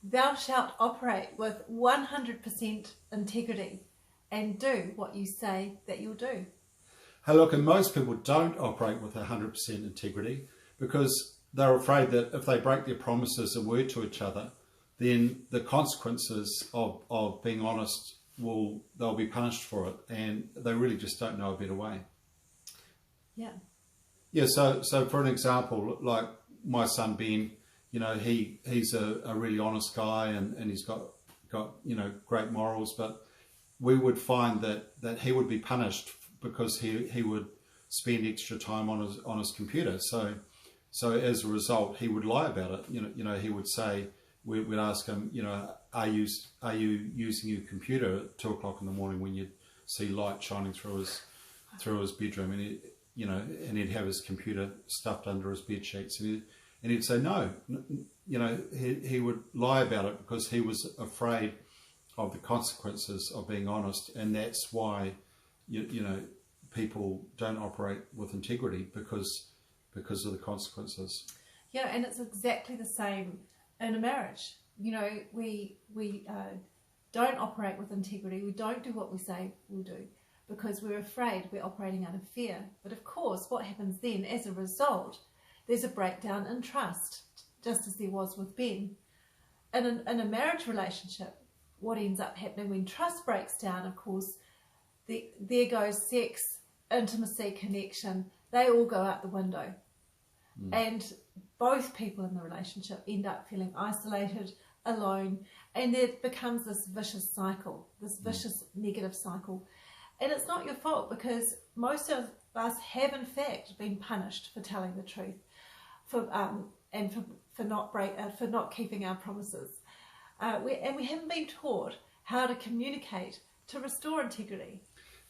thou shalt operate with 100% integrity and do what you say that you'll do. Hey, look, and most people don't operate with 100% integrity because they're afraid that if they break their promises and word to each other, then the consequences of being honest they'll be punished for it, and they really just don't know a better way. Yeah. Yeah, so for an example, like my son Ben, he's a really honest guy and he's got great morals, but we would find that he would be punished because he would spend extra time on his computer. So as a result, he would lie about it. He would say, we'd ask him, are you using your computer at 2 o'clock in the morning when you'd see light shining through his bedroom, and he'd have his computer stuffed under his bed sheets, and he'd say no. He would lie about it because he was afraid of the consequences of being honest, and that's why people don't operate with integrity because of the consequences. Yeah, and it's exactly the same in a marriage. We don't operate with integrity. We don't do what we say we'll do because we're afraid, we're operating out of fear. But of course, what happens then as a result, there's a breakdown in trust, just as there was with Ben. In a marriage relationship, what ends up happening when trust breaks down, of course, there goes sex, intimacy, connection. They all go out the window. And both people in the relationship end up feeling isolated, alone, and there becomes this vicious cycle, this vicious negative cycle. And it's not your fault because most of us have in fact been punished for telling the truth, for not keeping our promises. And we haven't been taught how to communicate to restore integrity.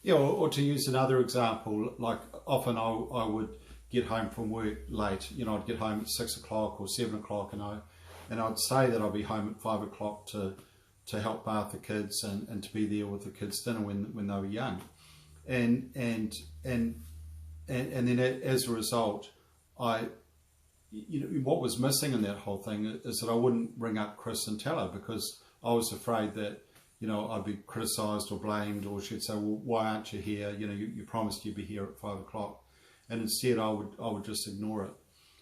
Yeah, or to use another example, like often I would get home from work late. I'd get home at 6 o'clock or 7 o'clock, and I'd say that I'd be home at 5 o'clock to help bath the kids and to be there with the kids' dinner when they were young, and then as a result, what was missing in that whole thing is that I wouldn't ring up Chris and tell her because I was afraid that I'd be criticised or blamed, or she'd say, well, why aren't you here? You promised you'd be here at 5 o'clock. And instead I would just ignore it.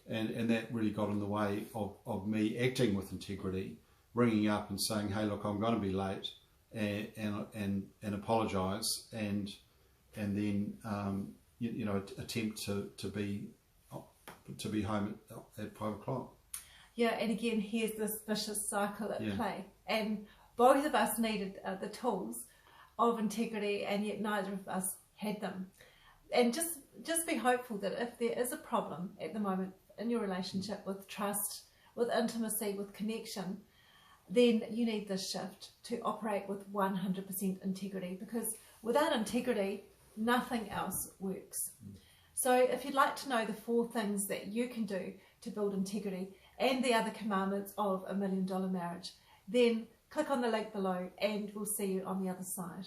And that really got in the way of me acting with integrity, ringing up and saying, hey, look, I'm going to be late, and apologise, and then attempt to be home at 5 o'clock. Yeah, and again, here's this vicious cycle at play. And both of us needed the tools of integrity, and yet neither of us had them. And just be hopeful that if there is a problem at the moment in your relationship with trust, with intimacy, with connection, then you need this shift to operate with 100% integrity, because without integrity, nothing else works. So if you'd like to know the 4 things that you can do to build integrity and the other commandments of $1 Million Marriage, then click on the link below and we'll see you on the other side.